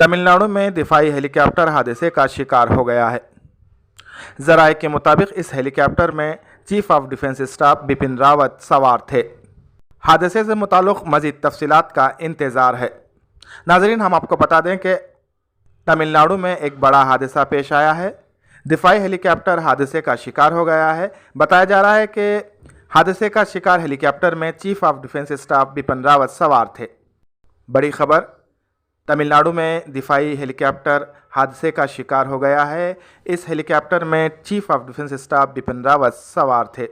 तमिलनाडु में दिफाई हेलीकॉप्टर हादसे का शिकार हो गया है। ज़राए के मुताबिक इस हेलीकॉप्टर में chief of defence staff Bipin Rawat सवार थे। हादसे से मुताल्लिक़ मज़ीद तफसीलात का इंतज़ार है। नाज़रीन, हम आपको बता दें कि तमिलनाडु में एक बड़ा हादसा पेश आया है। दिफाई हेलीकॉप्टर हादसे का शिकार हो गया है। बताया जा रहा है कि हादसे का शिकार हेलीकॉप्टर में chief of defence staff Bipin Rawat सवार थे। बड़ी खबर, तमिलनाडु में दिफाई हेलीकॉप्टर हादसे का शिकार हो गया है। इस हेलीकॉप्टर में chief of defence staff Bipin Rawat सवार थे।